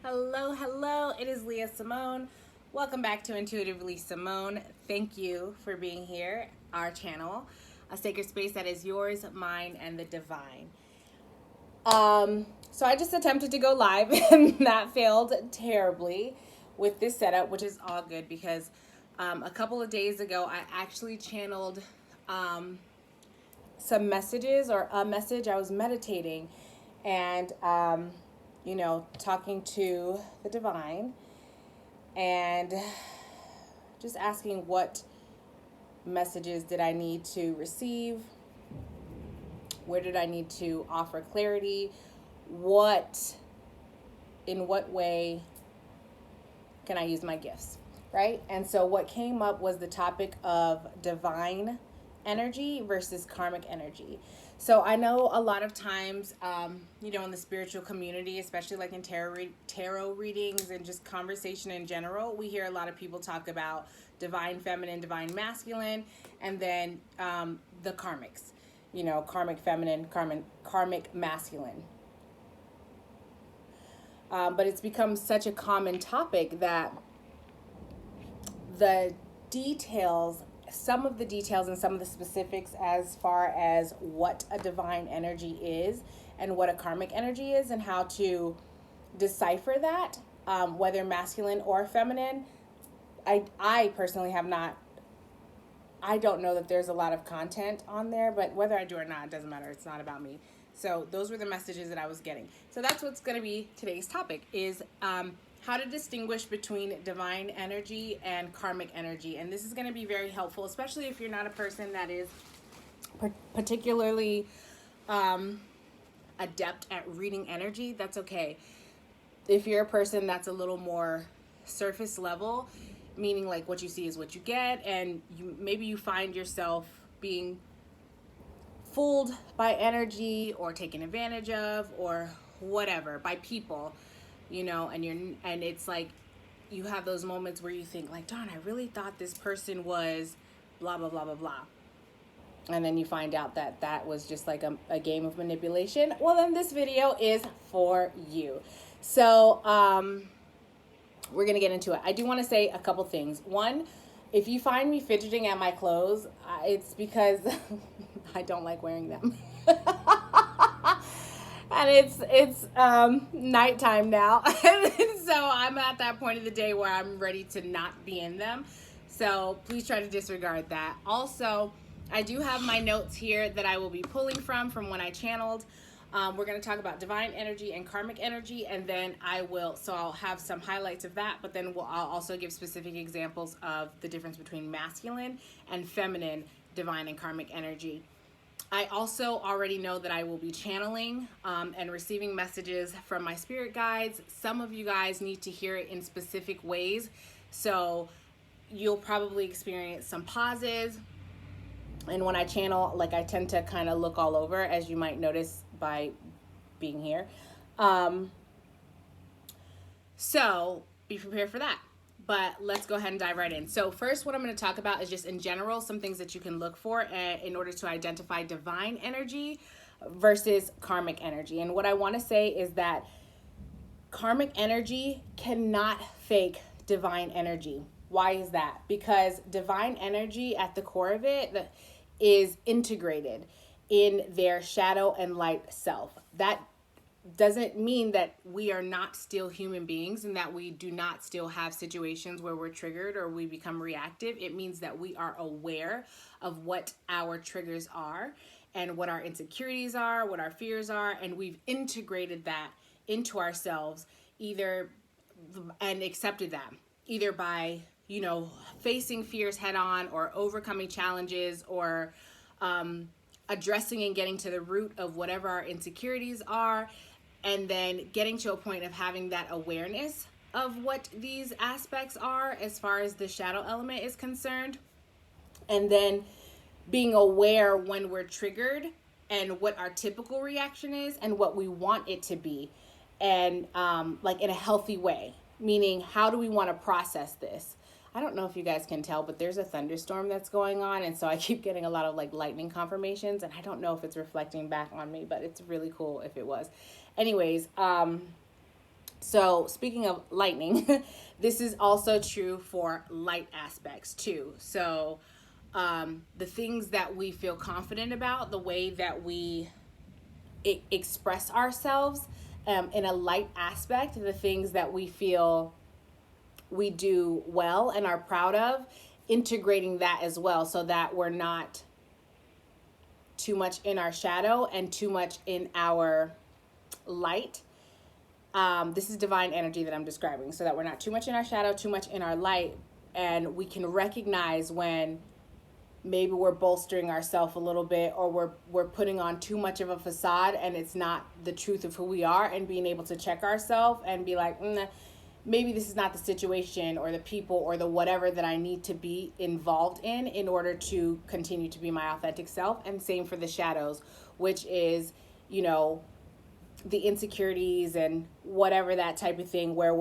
Hello, hello. It is Leah Simone. Welcome back to Intuitively Simone. Thank you for being here, our channel, a sacred space that is yours, mine, and the divine. So I just attempted to go live and that failed terribly with this setup, which is all good because a couple of days ago I actually channeled some messages or a message. I was meditating and talking to the divine and just asking what messages did I need to receive, where did I need to offer clarity, in what way can I use my gifts, right? And so what came up was the topic of divine energy versus karmic energy. So I know a lot of times, in the spiritual community, especially like in tarot readings and just conversation in general, we hear a lot of people talk about divine feminine, divine masculine, and then the karmics, karmic feminine, karmic masculine. But it's become such a common topic that the details, some of the details and some of the specifics as far as what a divine energy is and what a karmic energy is and how to decipher that, whether masculine or feminine, I personally have not. I don't know that there's a lot of content on there, but whether I do or not, it doesn't matter. It's not about me. So those were the messages that I was getting. So that's what's going to be today's topic is how to distinguish between divine energy and karmic energy. And this is going to be very helpful, especially if you're not a person that is particularly adept at reading energy. That's okay. If you're a person that's a little more surface level, meaning like what you see is what you get, and maybe you find yourself being fooled by energy or taken advantage of or whatever by people, and it's like you have those moments where you think like, darn, I really thought this person was blah blah blah blah blah, and then you find out that that was just like a game of manipulation. Well, then this video is for you. So we're gonna get into it. I do want to say a couple things. One, if you find me fidgeting at my clothes, it's because I don't like wearing them. And it's nighttime now. So I'm at that point of the day where I'm ready to not be in them. So please try to disregard that. Also, I do have my notes here that I will be pulling from when I channeled. We're going to talk about divine energy and karmic energy, and then I'll have some highlights of that, but then I'll also give specific examples of the difference between masculine and feminine divine and karmic energy. I also already know that I will be channeling and receiving messages from my spirit guides. Some of you guys need to hear it in specific ways, so you'll probably experience some pauses. And when I channel, like I tend to kind of look all over, as you might notice by being here. So be prepared for that. But let's go ahead and dive right in. So first, what I'm going to talk about is just in general, some things that you can look for in order to identify divine energy versus karmic energy. And what I want to say is that karmic energy cannot fake divine energy. Why is that? Because divine energy at the core of it is integrated in their shadow and light self. That doesn't mean that we are not still human beings and that we do not still have situations where we're triggered or we become reactive. It means that we are aware of what our triggers are and what our insecurities are, what our fears are, and we've integrated that into ourselves and accepted that either by facing fears head on or overcoming challenges or addressing and getting to the root of whatever our insecurities are, and then getting to a point of having that awareness of what these aspects are as far as the shadow element is concerned, and then being aware when we're triggered and what our typical reaction is and what we want it to be, and like in a healthy way, meaning how do we want to process this. I don't know if you guys can tell, but there's a thunderstorm that's going on, and so I keep getting a lot of like lightning confirmations, and I don't know if it's reflecting back on me, but it's really cool if it was. Anyways, So speaking of lightning, this is also true for light aspects too. So the things that we feel confident about, the way that we express ourselves in a light aspect, the things that we feel we do well and are proud of, integrating that as well so that we're not too much in our shadow and too much in our light. This is divine energy that I'm describing, so that we're not too much in our shadow, too much in our light, and we can recognize when maybe we're bolstering ourselves a little bit, or we're putting on too much of a facade and it's not the truth of who we are, and being able to check ourselves and be like, maybe this is not the situation or the people or the whatever that I need to be involved in order to continue to be my authentic self. And same for the shadows, which is, the insecurities and whatever, that type of thing, where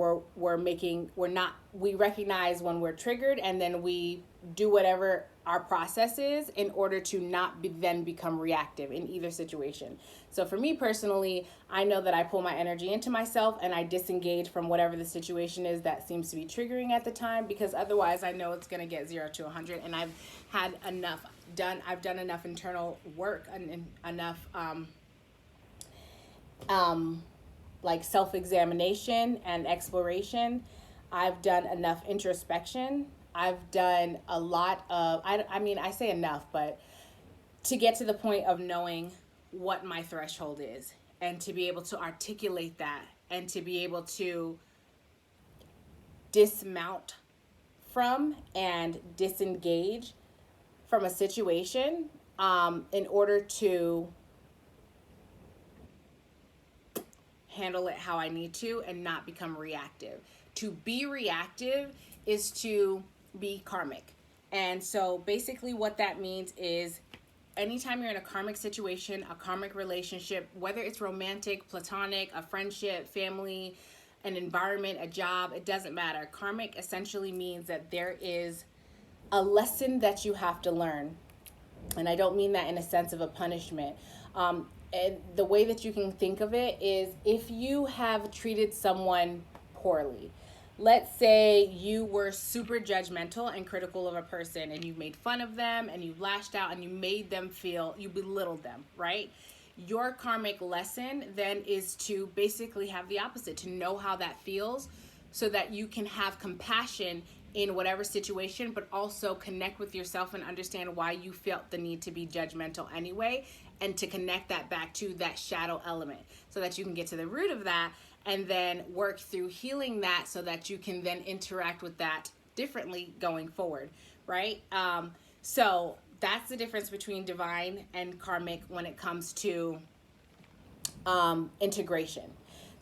we recognize when we're triggered, and then we do whatever our process is in order to not then become reactive in either situation. So for me personally, I know that I pull my energy into myself and I disengage from whatever the situation is that seems to be triggering at the time, because otherwise I know it's going to get 0 to 100. And I've done enough internal work and enough like self-examination and exploration. I've done enough introspection. I've done a lot of, I say enough, but to get to the point of knowing what my threshold is, and to be able to articulate that, and to be able to dismount from and disengage from a situation in order to handle it how I need to and not become reactive. To be reactive is to be karmic. And so basically what that means is anytime you're in a karmic situation, a karmic relationship, whether it's romantic, platonic, a friendship, family, an environment, a job, it doesn't matter. Karmic essentially means that there is a lesson that you have to learn. And I don't mean that in a sense of a punishment. And the way that you can think of it is, if you have treated someone poorly, let's say you were super judgmental and critical of a person, and you made fun of them and you lashed out and you made them feel, you belittled them, right? Your karmic lesson then is to basically have the opposite, to know how that feels, so that you can have compassion in whatever situation, but also connect with yourself and understand why you felt the need to be judgmental anyway, and to connect that back to that shadow element so that you can get to the root of that and then work through healing that so that you can then interact with that differently going forward, right? So that's the difference between divine and karmic when it comes to integration.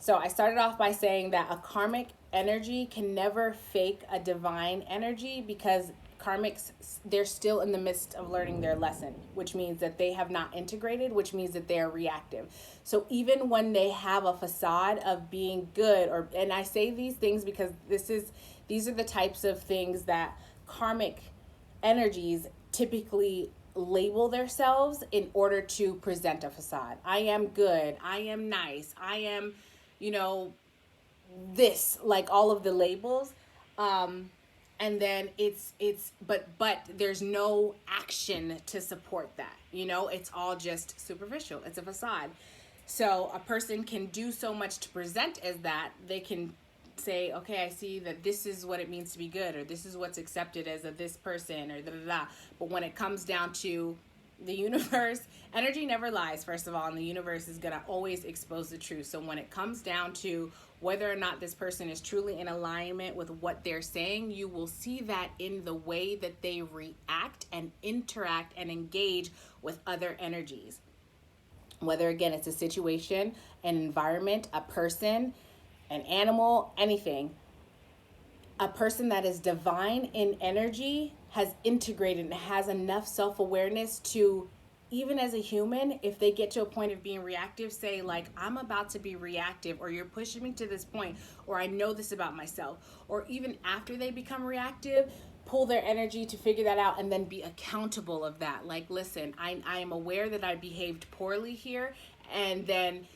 So I started off by saying that a karmic energy can never fake a divine energy, because karmics, they're still in the midst of learning their lesson, which means that they have not integrated, which means that they are reactive. So even when they have a facade of being good, and I say these things because these are the types of things that karmic energies typically label themselves in order to present a facade. I am good, I am nice, I am, this, like all of the labels. And then but there's no action to support that. It's all just superficial. It's a facade. So a person can do so much to present as that. They can say, okay, I see that this is what it means to be good, or this is what's accepted as this person, or da da da. But when it comes down to the universe, energy never lies, first of all, and the universe is going to always expose the truth. So when it comes down to whether or not this person is truly in alignment with what they're saying, you will see that in the way that they react and interact and engage with other energies. Whether, again, it's a situation, an environment, a person, an animal, anything. A person that is divine in energy has integrated and has enough self-awareness to, even as a human, if they get to a point of being reactive, say like, I'm about to be reactive, or you're pushing me to this point, or I know this about myself, or even after they become reactive, pull their energy to figure that out and then be accountable of that. Like, listen, I am aware that I behaved poorly here, and then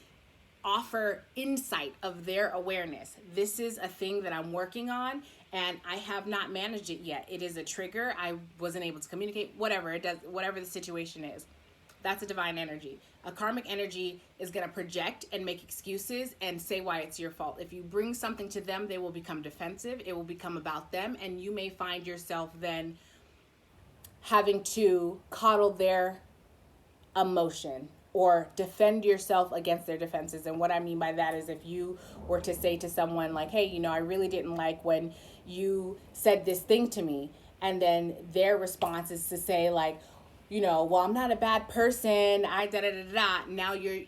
offer insight of their awareness. This is a thing that I'm working on and I have not managed it yet. It is a trigger. I wasn't able to communicate, whatever it does, whatever the situation is. That's a divine energy. A karmic energy is going to project and make excuses and say why it's your fault. If you bring something to them, they will become defensive. It will become about them, and you may find yourself then having to coddle their emotion or defend yourself against their defenses. And what I mean by that is if you were to say to someone like, hey, you know, I really didn't like when you said this thing to me. And then their response is to say like, you know, well, I'm not a bad person. I da da da da. Now you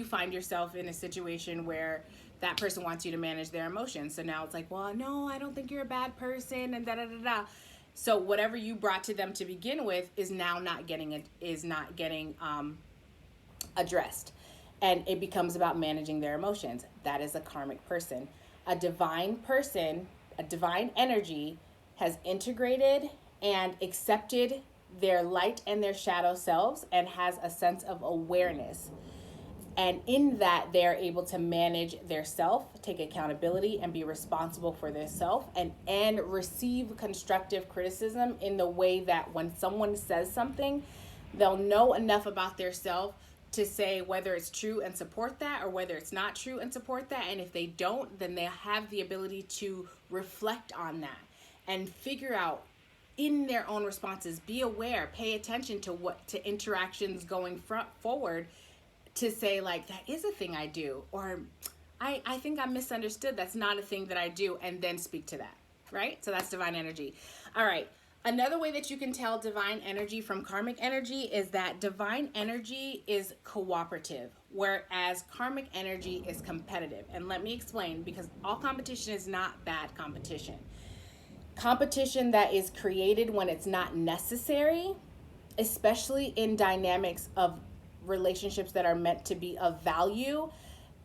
find yourself in a situation where that person wants you to manage their emotions. So now it's like, well, no, I don't think you're a bad person, and da da da da. So whatever you brought to them to begin with is now not getting addressed, and it becomes about managing their emotions. That is a karmic person. A divine person, a divine energy, has integrated and accepted their light and their shadow selves and has a sense of awareness. And in that, they're able to manage their self, take accountability, and be responsible for their self, and receive constructive criticism in the way that when someone says something, they'll know enough about their self to say whether it's true and support that or whether it's not true and support that. And if they don't, then they have the ability to reflect on that and figure out in their own responses, be aware, pay attention to interactions going forward, to say like, that is a thing I do, or I think I'm misunderstood, that's not a thing that I do, and then speak to that, right? So that's divine energy. All right, another way that you can tell divine energy from karmic energy is that divine energy is cooperative, whereas karmic energy is competitive. And let me explain, because all competition is not bad competition. Competition that is created when it's not necessary, especially in dynamics of relationships that are meant to be of value,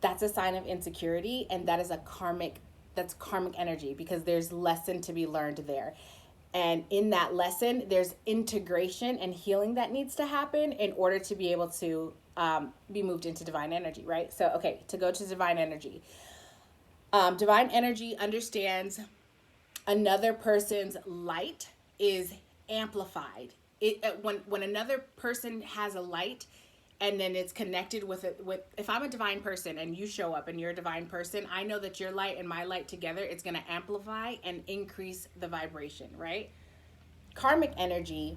that's a sign of insecurity, and that's karmic energy, because there's lesson to be learned there. And in that lesson, there's integration and healing that needs to happen in order to be able to be moved into divine energy, right? So, okay, to go to divine energy. Divine energy understands another person's light is amplified. When another person has a light, and then it's connected with if I'm a divine person and you show up and you're a divine person, I know that your light and my light together, it's going to amplify and increase the vibration, right? Karmic energy,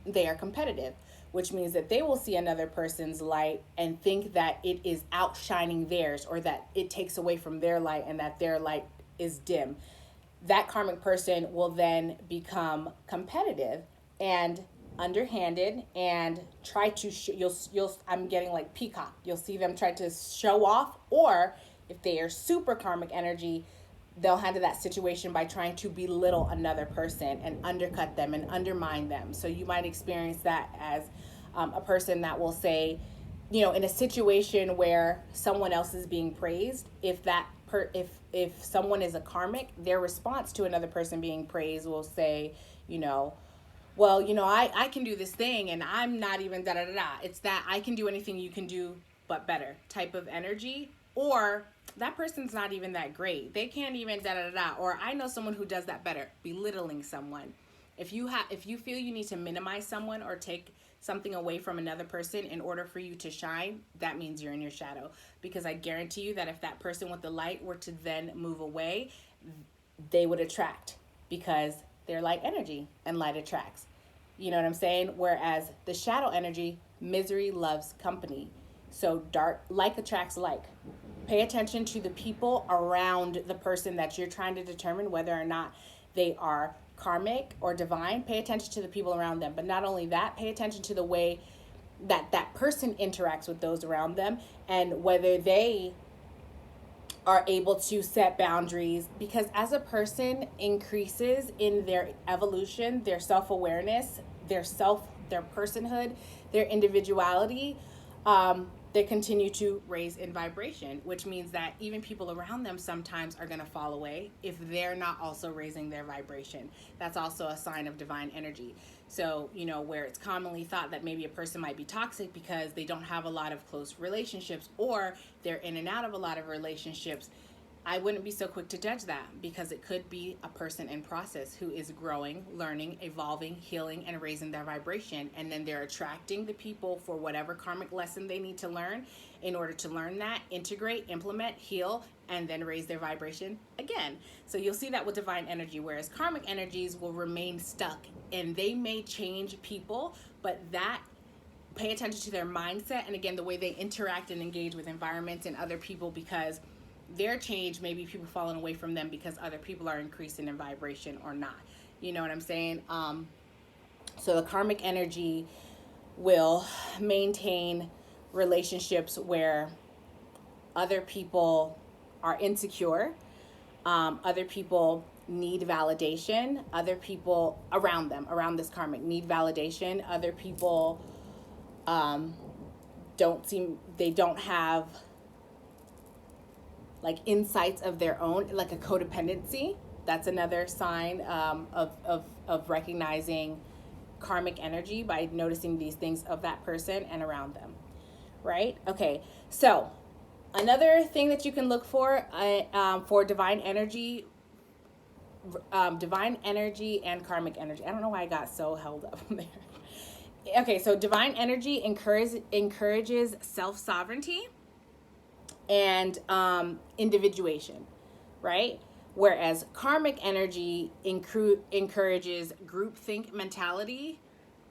they are competitive, which means that they will see another person's light and think that it is outshining theirs, or that it takes away from their light and that their light is dim. That karmic person will then become competitive and underhanded and try to I'm getting like peacock. You'll see them try to show off, or if they are super karmic energy, they'll handle that situation by trying to belittle another person and undercut them and undermine them. So you might experience that as a person that will say, you know, in a situation where someone else is being praised, if someone is a karmic, their response to another person being praised will say, you know, well, you know, I can do this thing and I'm not even da da da da. It's that I can do anything you can do but better type of energy. Or that person's not even that great. They can't even da da da da. Or I know someone who does that better. Belittling someone. If you feel you need to minimize someone or take something away from another person in order for you to shine, that means you're in your shadow. Because I guarantee you that if that person with the light were to then move away, they would attract, because they're light energy and light attracts. You know what I'm saying? Whereas the shadow energy, misery loves company. So like attracts like. Pay attention to the people around the person that you're trying to determine whether or not they are karmic or divine. Pay attention to the people around them. But not only that, pay attention to the way that that person interacts with those around them, and whether they are able to set boundaries, because as a person increases in their evolution, their self-awareness, their personhood, their individuality, they continue to raise in vibration, which means that even people around them sometimes are going to fall away if they're not also raising their vibration. That's also a sign of divine energy. So, where it's commonly thought that maybe a person might be toxic because they don't have a lot of close relationships, or they're in and out of a lot of relationships, I wouldn't be so quick to judge that, because it could be a person in process who is growing, learning, evolving, healing, and raising their vibration. And then they're attracting the people for whatever karmic lesson they need to learn in order to learn that, integrate, implement, heal, and then raise their vibration again. So you'll see that with divine energy, whereas karmic energies will remain stuck, and they may change people, but that, pay attention to their mindset and, again, the way they interact and engage with environments and other people, because their change, maybe people falling away from them because other people are increasing in vibration or not. You know what I'm saying? So the karmic energy will maintain relationships where other people are insecure, other people need validation, other people around them, around this karmic, need validation, other people don't have like insights of their own, like a codependency. That's another sign of recognizing karmic energy, by noticing these things of that person and around them, right? Okay, so another thing that you can look for divine energy and karmic energy. I don't know why I got so held up there. Okay, so divine energy encourages self-sovereignty and individuation, right? Whereas karmic energy encourages groupthink mentality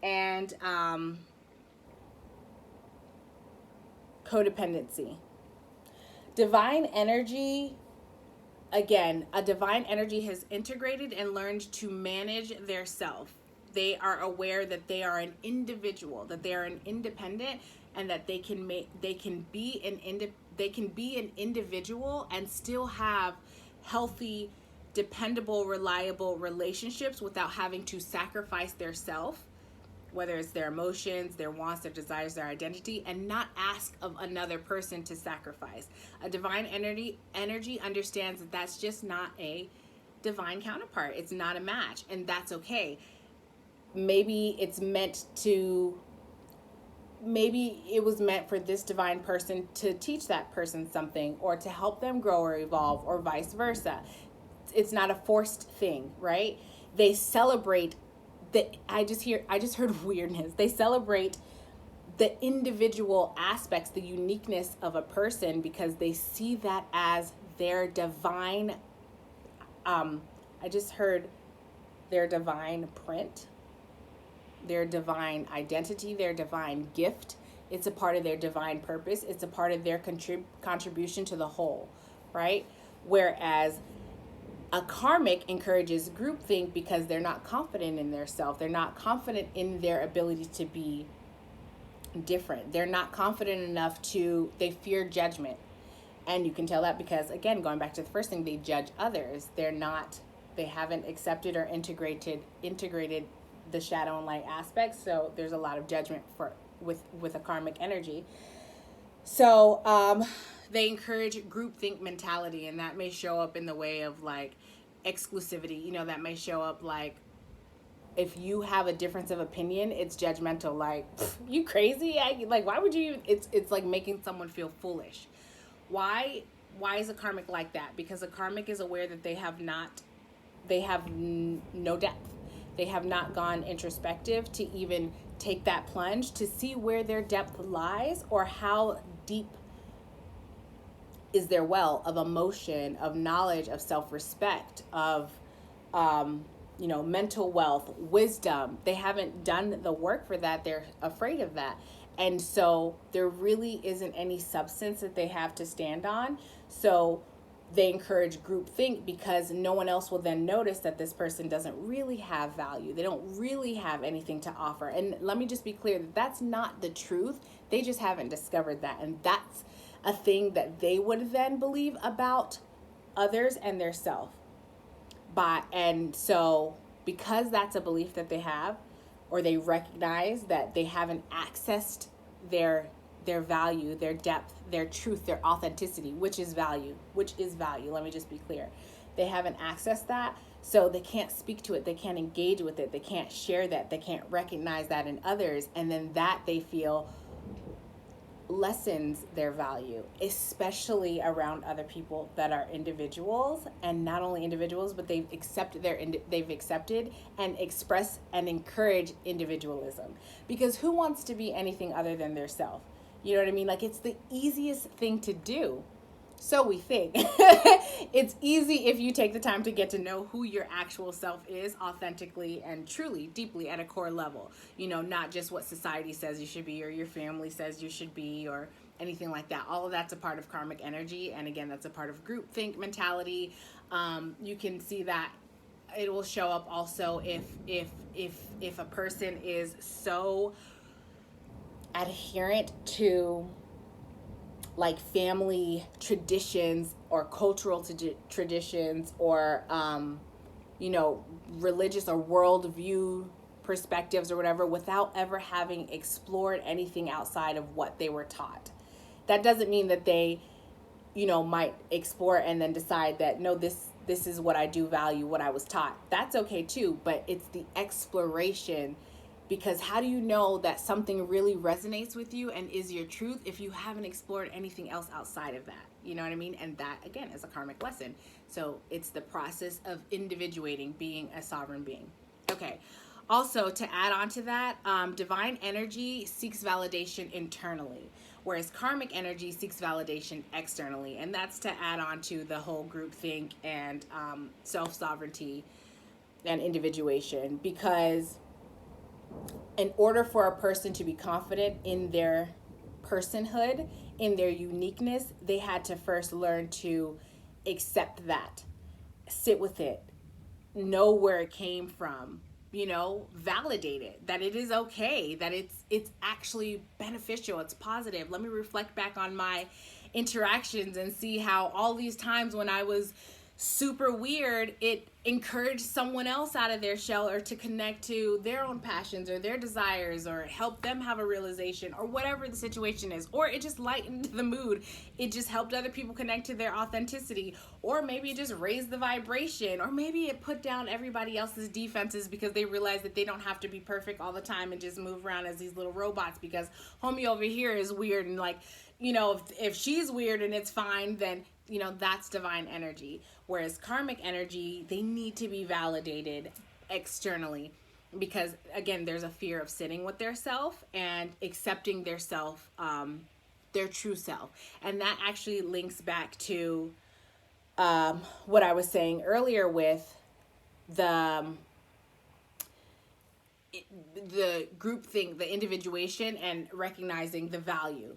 and codependency. Divine energy, again, a divine energy has integrated and learned to manage their self. They are aware that they are an individual, that they are an independent, and that they can be an individual and still have healthy, dependable, reliable relationships without having to sacrifice their self, whether it's their emotions, their wants, their desires, their identity, and not ask of another person to sacrifice. A divine energy understands that that's just not a divine counterpart. It's not a match, and that's okay. Maybe it was meant for this divine person to teach that person something, or to help them grow or evolve, or vice versa. It's not a forced thing, right? They celebrate I just heard weirdness. They celebrate the individual aspects, the uniqueness of a person, because they see that as their divine, I just heard their divine print, their divine identity, their divine gift. It's a part of their divine purpose. It's a part of their contribution to the whole, right? Whereas a karmic encourages groupthink because they're not confident in their self. They're not confident in their ability to be different. They're not confident enough they fear judgment. And you can tell that because, again, going back to the first thing, they judge others. They haven't accepted or integrated the shadow and light aspects. So there's a lot of judgment with a karmic energy. So they encourage groupthink mentality, and that may show up in the way of like exclusivity. That may show up like, if you have a difference of opinion, it's judgmental. Like, you crazy? Why would you? It's like making someone feel foolish. Why is a karmic like that? Because a karmic is aware that they have no depth. They have not gone introspective to even take that plunge to see where their depth lies, or how deep is their well of emotion, of knowledge, of self-respect, of mental wealth, wisdom. They haven't done the work for that. They're afraid of that. And so there really isn't any substance that they have to stand on. So they encourage groupthink, because no one else will then notice that this person doesn't really have value. They don't really have anything to offer. And let me just be clear that that's not the truth. They just haven't discovered that. And that's a thing that they would then believe about others and their self. And so because that's a belief that they have, or they recognize that they haven't accessed their value, their depth, their truth, their authenticity, which is value. Let me just be clear. They haven't accessed that. So they can't speak to it. They can't engage with it. They can't share that. They can't recognize that in others. And then that they feel lessens their value, especially around other people that are individuals, and not only individuals, but they've accepted and express and encourage individualism. Because who wants to be anything other than their self? You know what I mean? Like, it's the easiest thing to do. So we think. It's easy if you take the time to get to know who your actual self is authentically and truly, deeply at a core level. You know, not just what society says you should be or your family says you should be or anything like that. All of that's a part of karmic energy. And again, that's a part of groupthink mentality. You can see that it will show up also if a person is so adherent to like family traditions or cultural traditions or you know, religious or worldview perspectives or whatever, without ever having explored anything outside of what they were taught. That doesn't mean that they, you know, might explore and then decide that no, this is what I do value, what I was taught. That's okay too, but it's the exploration. Because how do you know that something really resonates with you and is your truth if you haven't explored anything else outside of that? You know what I mean? And that, again, is a karmic lesson. So it's the process of individuating, being a sovereign being. Okay. Also, to add on to that, divine energy seeks validation internally, whereas karmic energy seeks validation externally. And that's to add on to the whole groupthink and self-sovereignty and individuation. Because in order for a person to be confident in their personhood, in their uniqueness, they had to first learn to accept that, sit with it, know where it came from, you know, validate it, that it is okay, that it's actually beneficial, it's positive. Let me reflect back on my interactions and see how all these times when I was super weird, it encouraged someone else out of their shell or to connect to their own passions or their desires or help them have a realization or whatever the situation is. Or it just lightened the mood. It just helped other people connect to their authenticity. Or maybe it just raised the vibration. Or maybe it put down everybody else's defenses because they realized that they don't have to be perfect all the time and just move around as these little robots because homie over here is weird. And like, you know, if she's weird and it's fine, then, you know, that's divine energy. Whereas karmic energy, they need to be validated externally because, again, there's a fear of sitting with their self and accepting their self, their true self. And that actually links back to what I was saying earlier with the group thing, the individuation, and recognizing the value.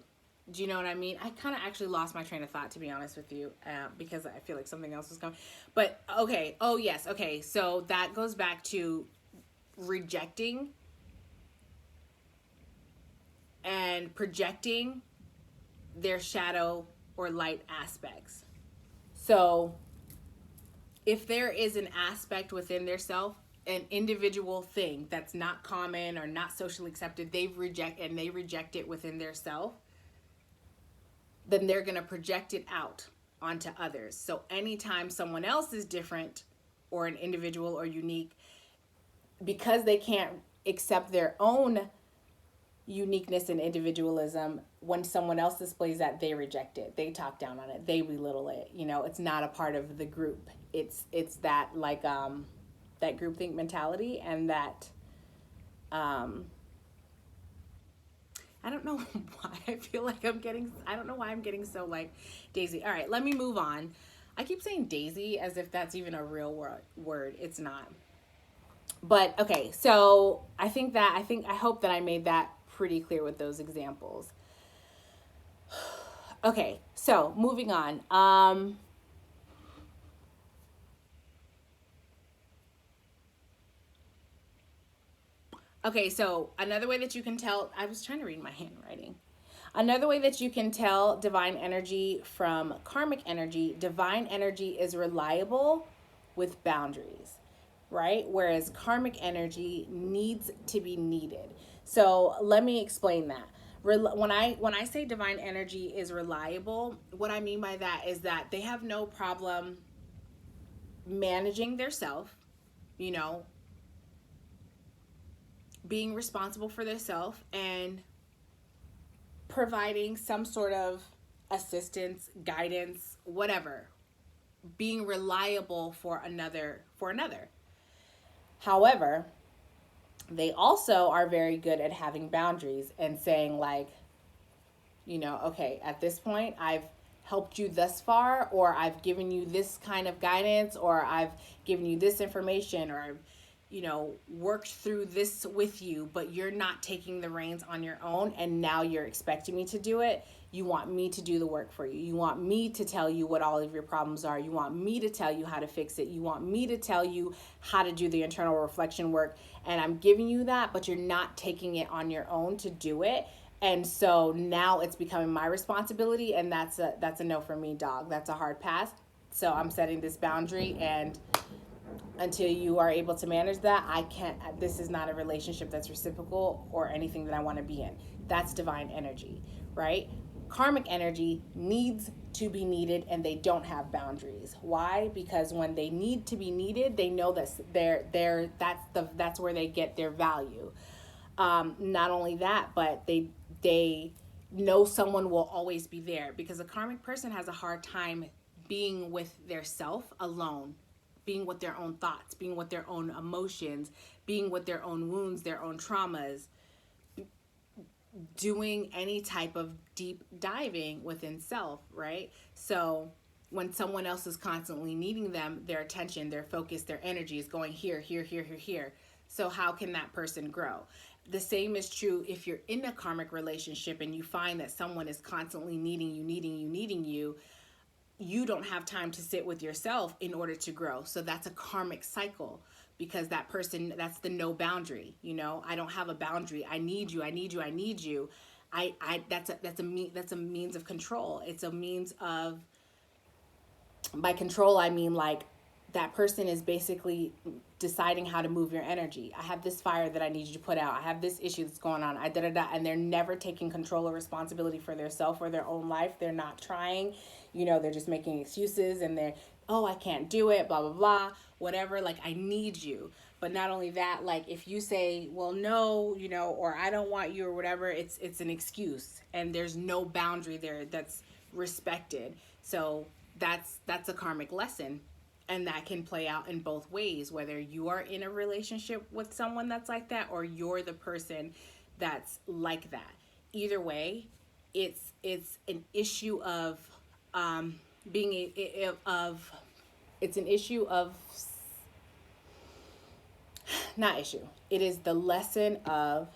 Do you know what I mean? I kind of actually lost my train of thought, to be honest with you, because I feel like something else was going. But okay. Oh, yes. Okay. So that goes back to rejecting and projecting their shadow or light aspects. So if there is an aspect within their self, an individual thing that's not common or not socially accepted, they reject it within their self, then they're going to project it out onto others. So anytime someone else is different or an individual or unique, because they can't accept their own uniqueness and individualism, when someone else displays that, they reject it. They talk down on it. They belittle it. You know, it's not a part of the group. It's that like that groupthink mentality and that I don't know why I feel like I don't know why I'm getting so like Daisy. All right, let me move on. I keep saying Daisy as if that's even a real word. It's not. But okay, so I hope that I made that pretty clear with those examples. Okay, so moving on. Okay, so another way that you can tell, I was trying to read my handwriting. Another way that you can tell divine energy from karmic energy, divine energy is reliable with boundaries, right? Whereas karmic energy needs to be needed. So let me explain that. When I say divine energy is reliable, what I mean by that is that they have no problem managing their self, you know, being responsible for their self, and providing some sort of assistance, guidance, whatever, being reliable for another. However, they also are very good at having boundaries and saying, like, you know, okay, at this point, I've helped you thus far, or I've given you this kind of guidance, or I've given you this information, or I've, you know, worked through this with you, but you're not taking the reins on your own, and now you're expecting me to do it. You want me to do the work for you. You want me to tell you what all of your problems are. You want me to tell you how to fix it. You want me to tell you how to do the internal reflection work. And I'm giving you that, but you're not taking it on your own to do it. And so now it's becoming my responsibility, and that's a no for me, dog. That's a hard pass. So I'm setting this boundary, and until you are able to manage that, I can't. This is not a relationship that's reciprocal or anything that I want to be in. That's divine energy, right? Karmic energy needs to be needed, and they don't have boundaries. Why? Because when they need to be needed, they know that that's where they get their value. Not only that, but they know someone will always be there, because a karmic person has a hard time being with their self alone, being with their own thoughts, being with their own emotions, being with their own wounds, their own traumas, doing any type of deep diving within self, right? So when someone else is constantly needing them, their attention, their focus, their energy is going here, here, here, here, here. So how can that person grow? The same is true if you're in a karmic relationship and you find that someone is constantly needing you. You don't have time to sit with yourself in order to grow. So that's a karmic cycle, because that person, that's the no boundary. You know, I don't have a boundary. I need you. That's a means of control. It's a means of, by control, I mean, like, that person is basically deciding how to move your energy. I have this fire that I need you to put out. I have this issue that's going on. And they're never taking control or responsibility for their self or their own life. They're not trying. You know, they're just making excuses, and they're, oh, I can't do it, blah, blah, blah, whatever. Like, I need you. But not only that, like, if you say, well, no, you know, or I don't want you, or whatever, it's an excuse, and there's no boundary there that's respected. So that's a karmic lesson. And that can play out in both ways, whether you are in a relationship with someone that's like that, or you're the person that's like that. Either way, it's an issue of it's an issue of, not issue. It is the lesson of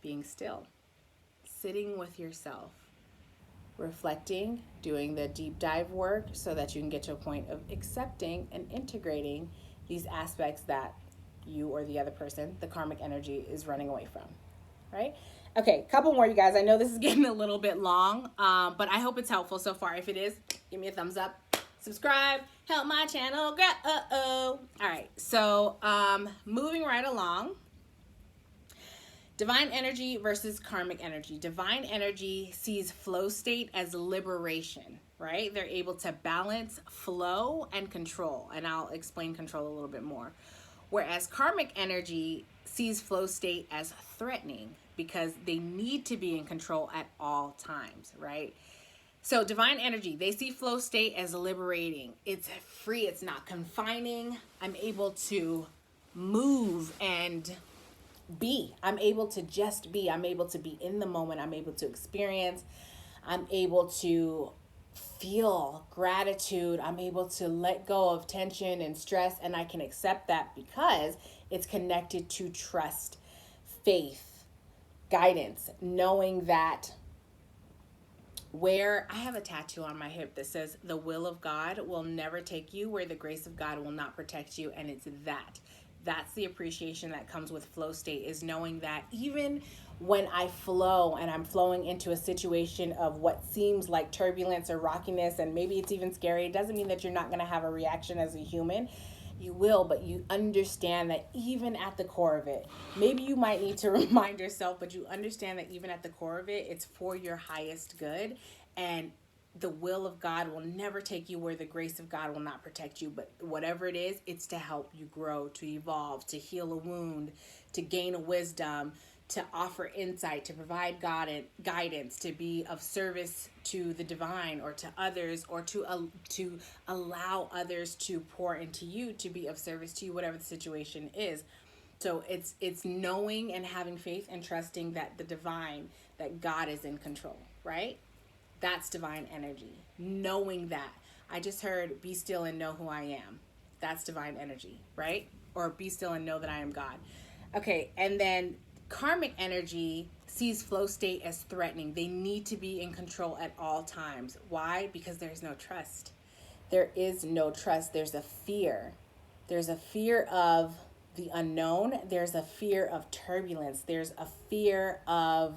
being still, sitting with yourself, reflecting, doing the deep dive work, so that you can get to a point of accepting and integrating these aspects that you or the other person, the karmic energy, is running away from, right? Okay, couple more, you guys. I know this is getting a little bit long, but I hope it's helpful so far. If it is, give me a thumbs up, subscribe, help my channel grow. All right, so moving right along. Divine energy versus karmic energy. Divine energy sees flow state as liberation, right? They're able to balance flow and control, and I'll explain control a little bit more. Whereas karmic energy sees flow state as threatening, because they need to be in control at all times, right? So divine energy, they see flow state as liberating. It's free, it's not confining. I'm able to move and be. I'm able to just be. I'm able to be in the moment. I'm able to experience. I'm able to feel gratitude. I'm able to let go of tension and stress, and I can accept that because it's connected to trust, faith, guidance, knowing that where I have a tattoo on my hip that says the will of God will never take you where the grace of God will not protect you. And it's that's the appreciation that comes with flow state, is knowing that even when I flow and I'm flowing into a situation of what seems like turbulence or rockiness, and maybe it's even scary, it doesn't mean that you're not going to have a reaction as a human. You will, but you understand that even at the core of it, maybe you might need to remind yourself, but you understand that even at the core of it, it's for your highest good. And the will of God will never take you where the grace of God will not protect you. But whatever it is, it's to help you grow, to evolve, to heal a wound, to gain a wisdom, to offer insight, to provide God and guidance, to be of service to the divine or to others, or to allow others to pour into you, to be of service to you, whatever the situation is. So it's knowing and having faith and trusting that the divine, that God is in control, right? That's divine energy. Knowing that. I just heard be still and know who I am. That's divine energy, right? Or be still and know that I am God. Okay, and then karmic energy sees flow state as threatening. They need to be in control at all times. Why? Because there's no trust. There is no trust. There's a fear. There's a fear of the unknown. There's a fear of turbulence. There's a fear of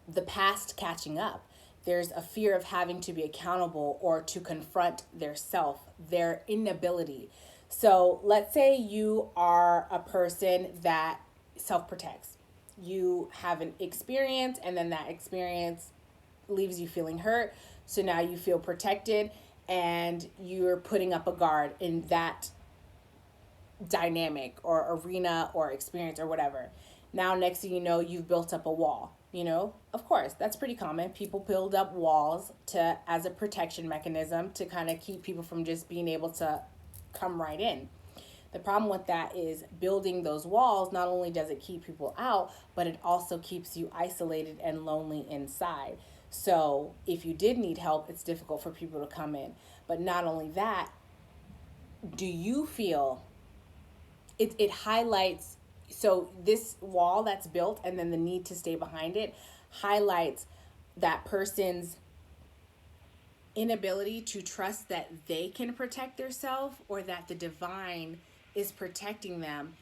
the past catching up. There's a fear of having to be accountable or to confront their self, their inability. So let's say you are a person that self-protects. You have an experience, and then that experience leaves you feeling hurt. So now you feel protected and you're putting up a guard in that dynamic or arena or experience or whatever. Now, next thing you know, you've built up a wall. Of course, that's pretty common. People build up walls as a protection mechanism to kind of keep people from just being able to come right in. The problem with that is building those walls, not only does it keep people out, but it also keeps you isolated and lonely inside. So if you did need help, it's difficult for people to come in. But not only that, do you feel it highlights, so this wall that's built and then the need to stay behind it highlights that person's inability to trust that they can protect themselves, or that the divine is protecting them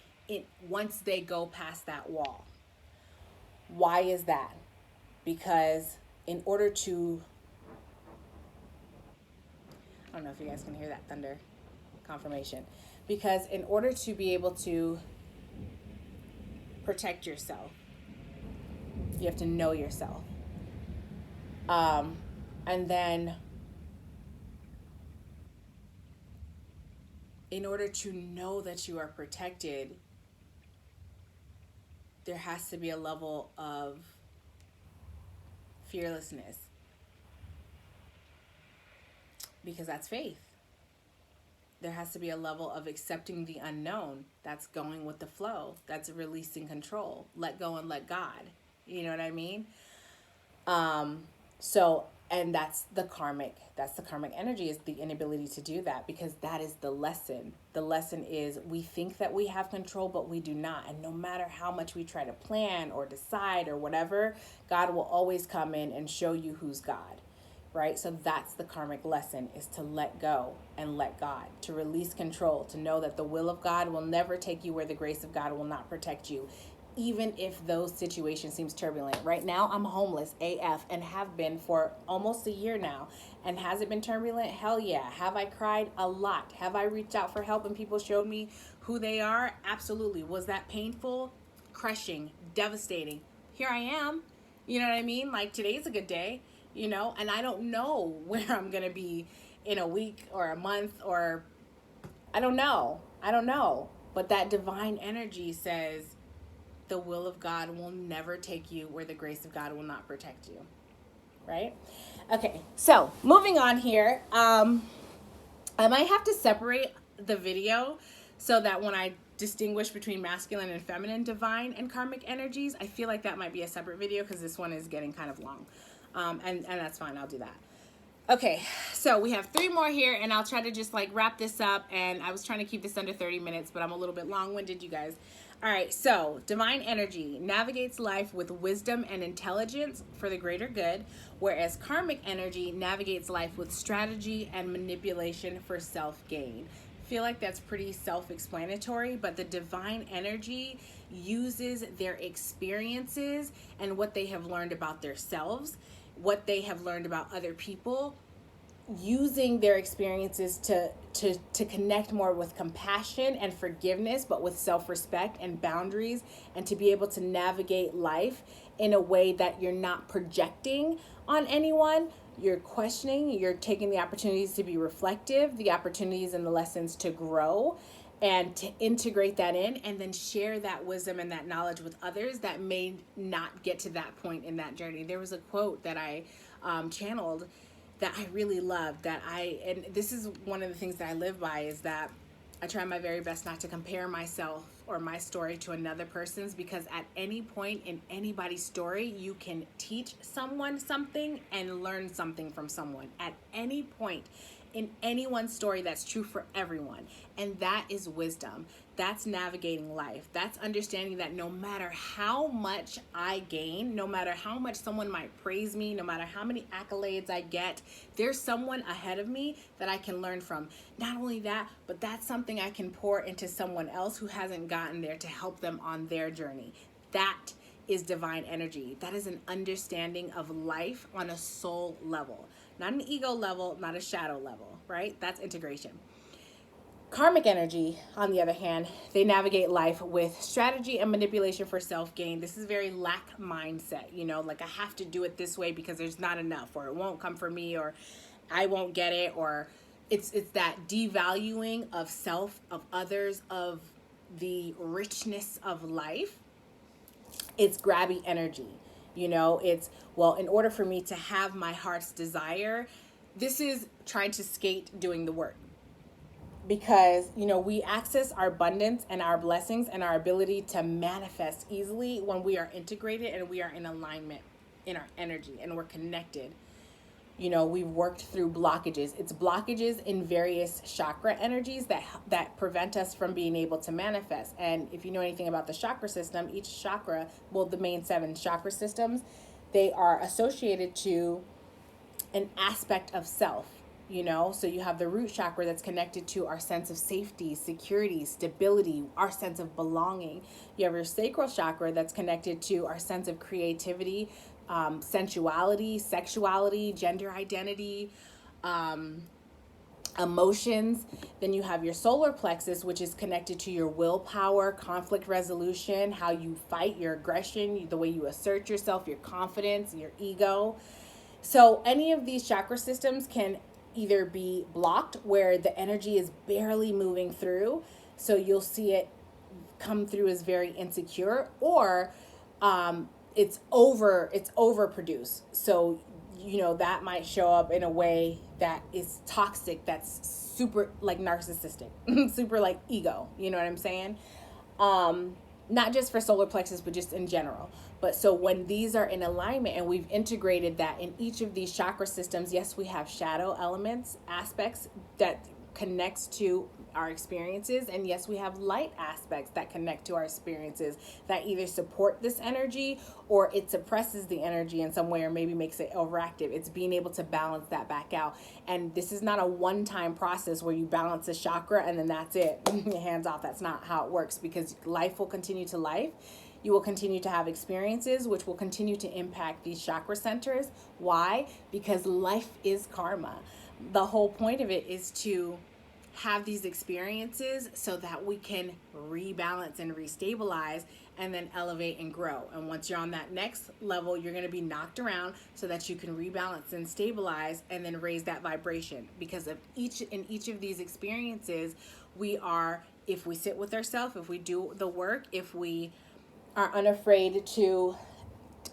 once they go past that wall. Why is that? Because in order to, I don't know if you guys can hear that thunder confirmation, because in order to be able to protect yourself, you have to know yourself. And then in order to know that you are protected, there has to be a level of fearlessness, because that's faith. There has to be a level of accepting the unknown. That's going with the flow. That's releasing control. Let go and let God. You know what I mean? And that's the karmic energy, is the inability to do that, because that is the lesson. The lesson is we think that we have control, but we do not. And no matter how much we try to plan or decide or whatever, God will always come in and show you who's God. Right? So that's the karmic lesson, is to let go and let God, to release control, to know that the will of God will never take you where the grace of God will not protect you, even if those situations seems turbulent. Right now, I'm homeless AF and have been for almost a year now. And has it been turbulent? Hell yeah. Have I cried? A lot. Have I reached out for help and people showed me who they are? Absolutely. Was that painful? Crushing, devastating. Here I am. You know what I mean? Like, today's a good day. And I don't know where I'm going to be in a week or a month, or I don't know. But that divine energy says the will of God will never take you where the grace of God will not protect you. Right? Okay. So moving on here, I might have to separate the video so that when I distinguish between masculine and feminine divine and karmic energies, I feel like that might be a separate video, because this one is getting kind of long. And that's fine. I'll do that. Okay, so we have 3 more here, and I'll try to just wrap this up. And I was trying to keep this under 30 minutes, but I'm a little bit long-winded, you guys. All right, so divine energy navigates life with wisdom and intelligence for the greater good, whereas karmic energy navigates life with strategy and manipulation for self-gain. I feel like that's pretty self-explanatory, but the divine energy uses their experiences and what they have learned about themselves, what they have learned about other people, using their experiences to connect more with compassion and forgiveness, but with self-respect and boundaries, and to be able to navigate life in a way that you're not projecting on anyone. You're questioning, you're taking the opportunities to be reflective, the opportunities and the lessons to grow and to integrate that in, and then share that wisdom and that knowledge with others that may not get to that point in that journey. There was a quote that I channeled that I really loved, and this is one of the things that I live by, is that I try my very best not to compare myself or my story to another person's, because at any point in anybody's story, you can teach someone something and learn something from someone. At any point in anyone's story, that's true for everyone. And that is wisdom. That's navigating life. That's understanding that no matter how much I gain, no matter how much someone might praise me, no matter how many accolades I get, there's someone ahead of me that I can learn from. Not only that, but that's something I can pour into someone else who hasn't gotten there to help them on their journey. That is divine energy. That is an understanding of life on a soul level, not an ego level, not a shadow level, right? That's integration. Karmic energy, on the other hand, they navigate life with strategy and manipulation for self-gain. This is very lack mindset, like I have to do it this way because there's not enough, or it won't come for me, or I won't get it, or it's that devaluing of self, of others, of the richness of life. It's grabby energy. It's, well, in order for me to have my heart's desire, this is trying to skate doing the work. Because, we access our abundance and our blessings and our ability to manifest easily when we are integrated and we are in alignment in our energy and we're connected. We've worked through blockages. It's blockages in various chakra energies that prevent us from being able to manifest. And if you know anything about the chakra system, each chakra, well, the main 7 chakra systems, they are associated to an aspect of self. So you have the root chakra that's connected to our sense of safety, security, stability, our sense of belonging. You have your sacral chakra that's connected to our sense of creativity, sensuality, sexuality, gender identity, emotions. Then you have your solar plexus, which is connected to your willpower, conflict resolution, how you fight, your aggression, the way you assert yourself, your confidence, your ego. So any of these chakra systems can either be blocked, where the energy is barely moving through, so you'll see it come through as very insecure, or it's overproduced. So that might show up in a way that is toxic, that's super like narcissistic, super like ego. You know what I'm saying? Not just for solar plexus, but just in general. But so when these are in alignment and we've integrated that in each of these chakra systems, yes, we have shadow elements, aspects that connects to our experiences, and yes, we have light aspects that connect to our experiences that either support this energy or it suppresses the energy in some way, or maybe makes it overactive. It's being able to balance that back out. And this is not a one-time process where you balance a chakra and then that's it, hands off. That's not how it works, because life will continue to life. You will continue to have experiences which will continue to impact these chakra centers. Why? Because life is karma. The whole point of it is to have these experiences so that we can rebalance and restabilize and then elevate and grow. And once you're on that next level, you're going to be knocked around so that you can rebalance and stabilize and then raise that vibration. Because in each of these experiences, we are, if we sit with ourselves, if we do the work, if we are unafraid to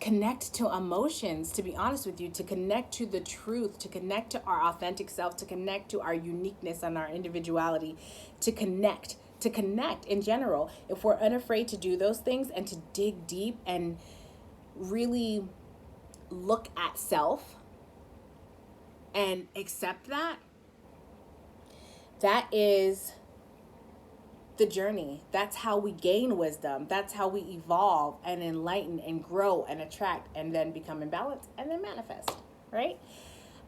connect to emotions, to be honest with you, to connect to the truth, to connect to our authentic self, to connect to our uniqueness and our individuality, to connect in general. If we're unafraid to do those things and to dig deep and really look at self and accept that is the journey. That's how we gain wisdom. That's how we evolve and enlighten and grow and attract and then become in balance and then manifest, right?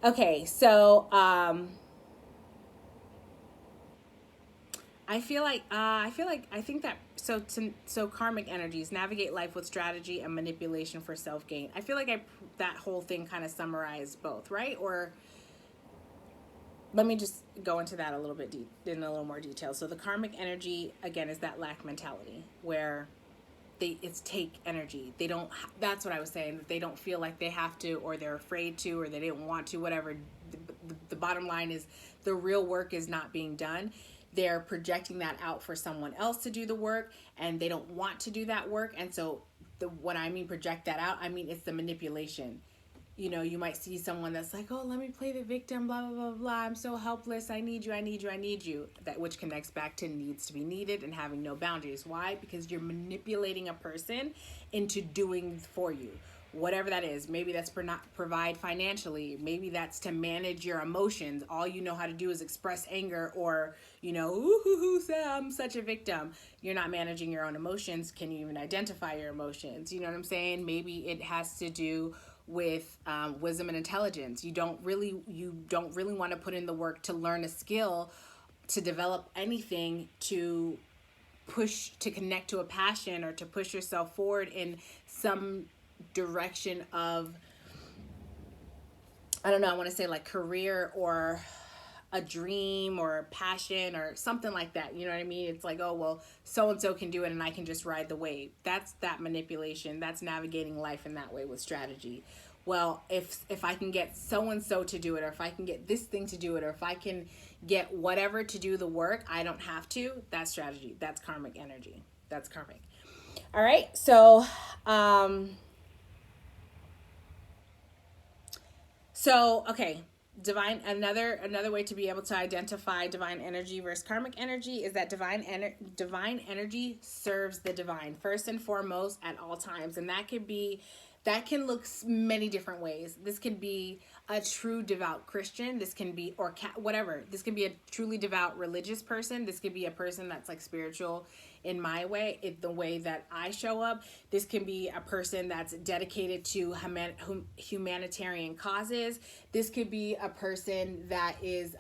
Okay, so I think that so karmic energies navigate life with strategy and manipulation for self-gain. I feel like that whole thing kind of summarized both, right? Or let me just go into that a little bit in a little more detail. So the karmic energy, again, is that lack mentality, where it's take energy. They don't, that's what I was saying, that they don't feel like they have to, or they're afraid to, or they didn't want to, whatever. The bottom line is the real work is not being done. They're projecting that out for someone else to do the work, and they don't want to do that work. And so when I mean project that out, I mean it's the manipulation. You might see someone that's like, oh, let me play the victim, blah, blah, blah, blah. I'm so helpless. I need you, I need you, I need you. That, which connects back to needs to be needed and having no boundaries. Why? Because you're manipulating a person into doing for you. Whatever that is. Maybe that's not provide financially. Maybe that's to manage your emotions. All you know how to do is express anger, or, ooh, I'm such a victim. You're not managing your own emotions. Can you even identify your emotions? You know what I'm saying? Maybe it has to do with wisdom and intelligence. You don't really want to put in the work to learn a skill, to develop anything, to connect to a passion, or to push yourself forward in some direction of, I don't know, I want to say like career or a dream or passion or something like that. You know what I mean? It's like, oh, well, so-and-so can do it and I can just ride the wave. That's that manipulation. That's navigating life in that way with strategy. Well, if I can get so-and-so to do it, or if I can get this thing to do it, or if I can get whatever to do the work, I don't have to. That's strategy. That's karmic energy. That's karmic. All right. So, okay. Another way to be able to identify divine energy versus karmic energy is that divine energy serves the divine first and foremost at all times. And that can look many different ways. This could be a true devout Christian. This can be, or whatever. This can be a truly devout religious person. This could be a person that's like spiritual in my way, the way that I show up. This can be a person that's dedicated to humanitarian causes. This could be a person that is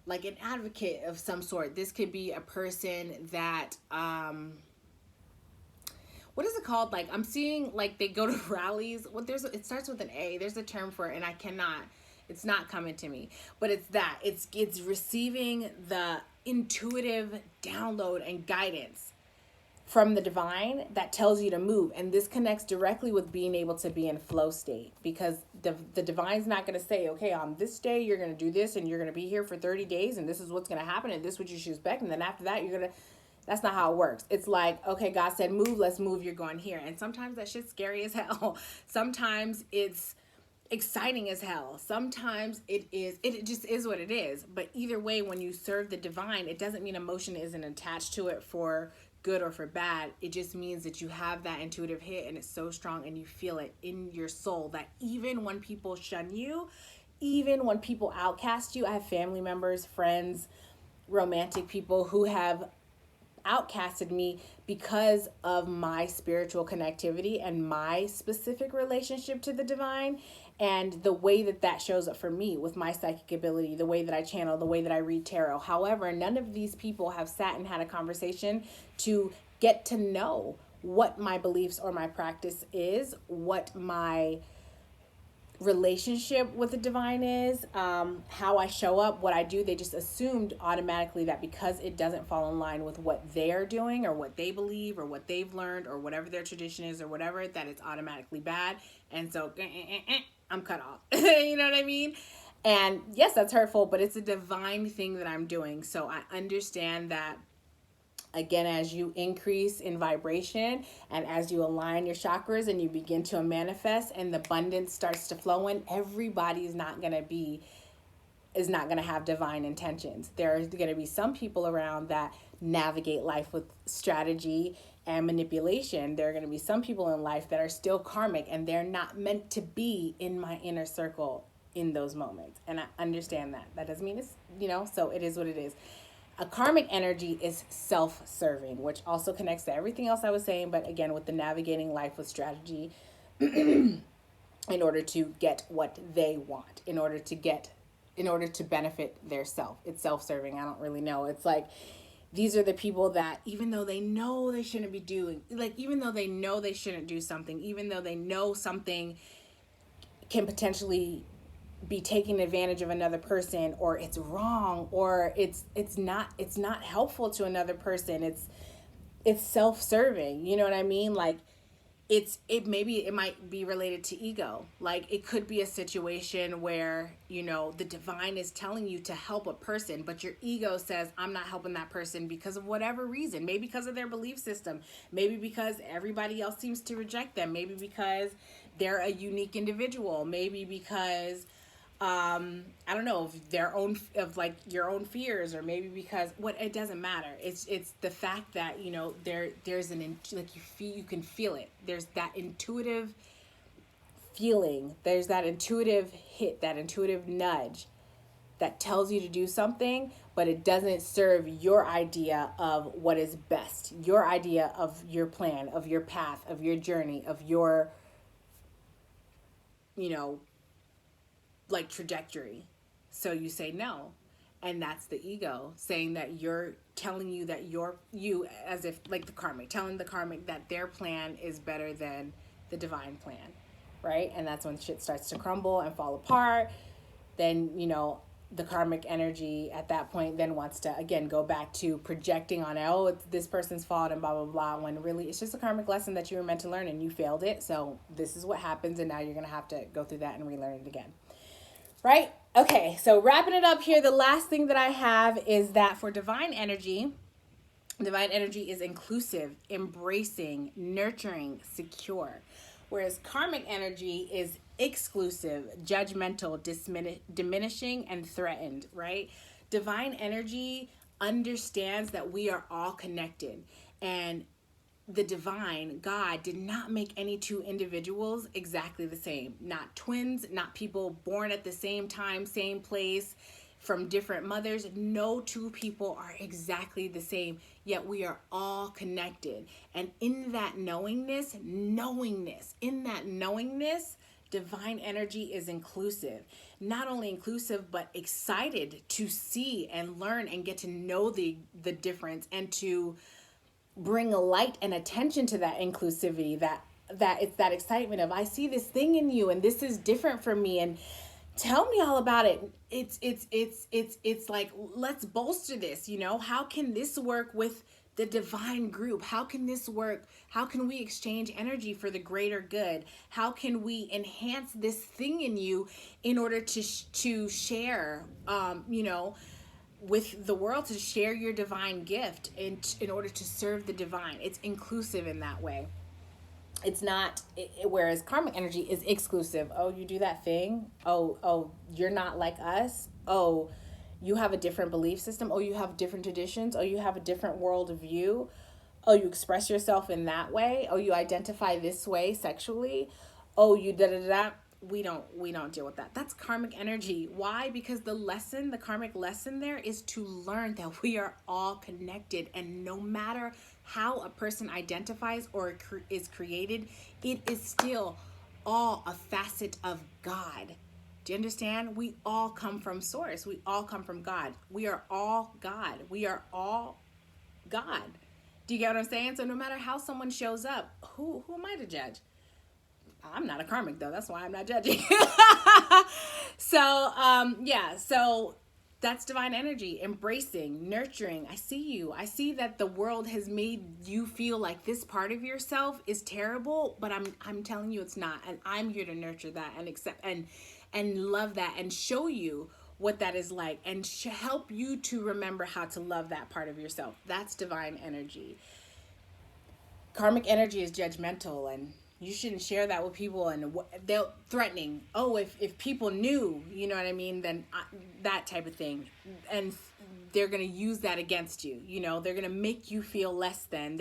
like an advocate of some sort. This could be a person that what is it called? Like, I'm seeing like they go to rallies. It starts with an A. There's a term for it, and it's not coming to me. But it's that. It's receiving the intuitive download and guidance from the divine that tells you to move. And this connects directly with being able to be in flow state, because the divine's not going to say, okay, on this day you're going to do this, and you're going to be here for 30 days, and this is what's going to happen, and this is what you should expect, and then after that that's not how it works. It's like, okay, God said move, let's move, you're going here. And sometimes that shit's scary as hell. Sometimes it's exciting as hell. Sometimes it just is what it is. But either way, when you serve the divine, it doesn't mean emotion isn't attached to it for good or for bad. It just means that you have that intuitive hit, and it's so strong, and you feel it in your soul that even when people shun you, even when people outcast you, I have family members, friends, romantic people who have outcasted me because of my spiritual connectivity and my specific relationship to the divine, and the way that shows up for me with my psychic ability, the way that I channel, the way that I read tarot. However, none of these people have sat and had a conversation to get to know what my beliefs or my practice is, what my relationship with the divine is, how I show up, what I do. They just assumed automatically that because it doesn't fall in line with what they're doing or what they believe or what they've learned or whatever their tradition is or whatever, that it's automatically bad. And so I'm cut off. You know what I mean? And yes, that's hurtful, but it's a divine thing that I'm doing. So I understand that, again, as you increase in vibration and as you align your chakras and you begin to manifest and the abundance starts to flow in, everybody is not going to have divine intentions. There's going to be some people around that navigate life with strategy and manipulation. There are going to be some people in life that are still karmic, and they're not meant to be in my inner circle in those moments. And I understand that. That doesn't mean it's, so it is what it is. A karmic energy is self-serving, which also connects to everything else I was saying, but again, with the navigating life with strategy in order to get what they want, in order to benefit their self. It's self-serving. I don't really know. It's like, these are the people that, even though they know they shouldn't be doing, like, even though they know they shouldn't do something, even though they know something can potentially be taking advantage of another person, or it's wrong, or it's not helpful to another person, it's self-serving. You know what I mean? Like, it might be related to ego. Like, it could be a situation where, the divine is telling you to help a person, but your ego says, I'm not helping that person because of whatever reason. Maybe because of their belief system, maybe because everybody else seems to reject them, maybe because they're a unique individual, maybe because I don't know, of their own, of like your own fears, or maybe because it doesn't matter. It's the fact that, there's like, you can feel it. There's that intuitive feeling. There's that intuitive hit, that intuitive nudge that tells you to do something, but it doesn't serve your idea of what is best, your idea of your plan, of your path, of your journey, of your, you know, like, trajectory. So you say no. And that's the ego saying that, you're telling you that you, as if like the karmic, telling the karmic that their plan is better than the divine plan, right? And that's when shit starts to crumble and fall apart. Then, the karmic energy at that point then wants to again go back to projecting on, oh, it's this person's fault and blah blah blah, when really it's just a karmic lesson that you were meant to learn and you failed it. So this is what happens, and now you're gonna have to go through that and relearn it again. Right? Okay, so wrapping it up here, the last thing that I have is that for divine energy is inclusive, embracing, nurturing, secure. Whereas karmic energy is exclusive, judgmental, diminishing, and threatened, right? Divine energy understands that we are all connected, and the divine, God, did not make any two individuals exactly the same. Not twins, not people born at the same time, same place, from different mothers. No two people are exactly the same, yet we are all connected. And in that knowingness, divine energy is inclusive. Not only inclusive, but excited to see and learn and get to know the difference, and to bring a light and attention to that inclusivity, that it's that excitement of, I see this thing in you and this is different from me, and tell me all about it. It's like, let's bolster this. How can this work with the divine group? How can this work? How can we exchange energy for the greater good? How can we enhance this thing in you in order to share, with the world, to share your divine gift in order to serve the divine? It's inclusive in that way. It's not, whereas karmic energy is exclusive. Oh, you do that thing. Oh, you're not like us. Oh, you have a different belief system. Oh, you have different traditions. Oh, you have a different world view. Oh, you express yourself in that way. Oh, you identify this way sexually. Oh, you da da da. We don't deal with that. That's karmic energy. Why? Because the karmic lesson there is to learn that we are all connected, and no matter how a person identifies or is created, it is still all a facet of God. Do you understand? We all come from source. We all come from God. We are all God. We are all God. Do you get what I'm saying? So no matter how someone shows up, who am I to judge? I'm not a karmic though. That's why I'm not judging. So that's divine energy, embracing, nurturing. I see you. I see that the world has made you feel like this part of yourself is terrible, but I'm telling you it's not, and I'm here to nurture that and accept and love that and show you what that is like, and help you to remember how to love that part of yourself. That's divine energy. Karmic energy is judgmental, and you shouldn't share that with people, and they're threatening. Oh, if people knew, you know what I mean, then that type of thing. And they're going to use that against you. They're going to make you feel less than.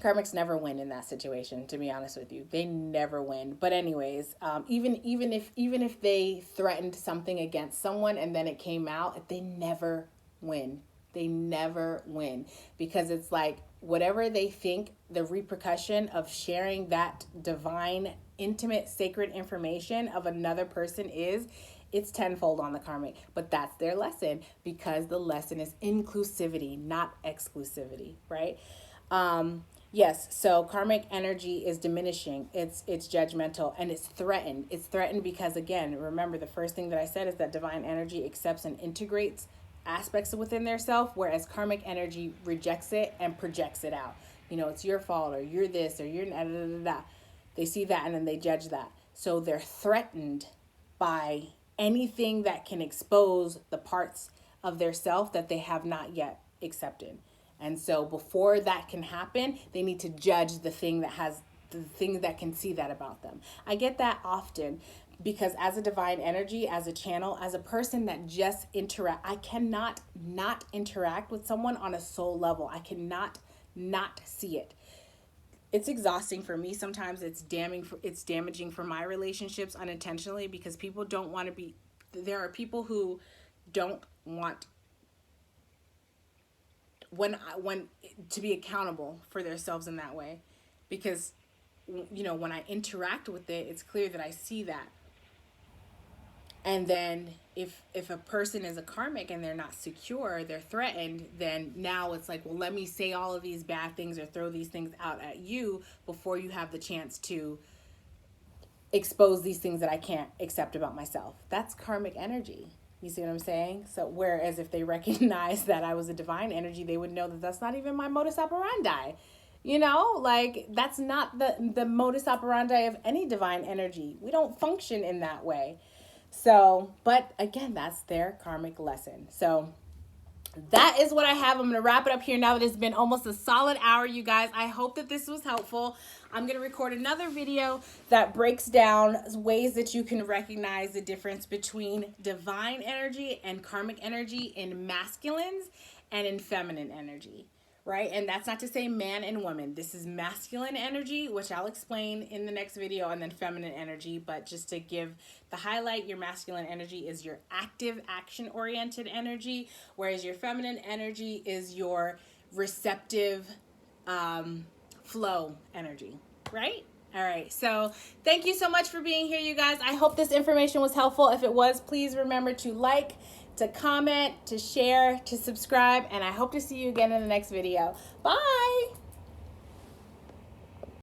Karmics never win in that situation, to be honest with you. They never win. But anyways, even if they threatened something against someone and then it came out, they never win. They never win, because it's like, whatever they think the repercussion of sharing that divine, intimate, sacred information of another person is, it's tenfold on the karmic. But that's their lesson, because the lesson is inclusivity, not exclusivity, right? Yes, so karmic energy is diminishing, it's judgmental, and it's threatened. It's threatened because, again, remember the first thing that I said is that divine energy accepts and integrates aspects within their self, whereas karmic energy rejects it and projects it out. You know, it's your fault, or you're this, or you're da, da, da, da. They see that and then they judge that. So they're threatened by anything that can expose the parts of their self that they have not yet accepted. And so before that can happen, they need to judge the thing that can see that about them. I get that often because as a divine energy, as a channel, as a person that just I cannot not interact with someone on a soul level. I cannot not see it. It's exhausting for me. Sometimes it's damaging for my relationships unintentionally, because people don't want to be, there are people who don't want when to be accountable for themselves in that way, because, you know, when I interact with it, it's clear that I see that. And then if a person is a karmic and they're not secure, they're threatened, then now it's like, well, let me say all of these bad things or throw these things out at you before you have the chance to expose these things that I can't accept about myself. That's karmic energy. You see what I'm saying? So whereas if they recognize that I was a divine energy, they would know that that's not even my modus operandi. You know, like that's not the modus operandi of any divine energy. We don't function in that way. So, but again, that's their karmic lesson. So that is what I have. I'm going to wrap it up here now that it's been almost a solid hour, you guys. I hope that this was helpful. I'm going to record another video that breaks down ways that you can recognize the difference between divine energy and karmic energy in masculines and in feminine energy. Right? And that's not to say man and woman. This is masculine energy, which I'll explain in the next video, and then feminine energy. But just to give the highlight, your masculine energy is your active, action-oriented energy, whereas your feminine energy is your receptive, flow energy. Right? All right. So thank you so much for being here, you guys. I hope this information was helpful. If it was, please remember to like, to comment, to share, to subscribe, and I hope to see you again in the next video. Bye!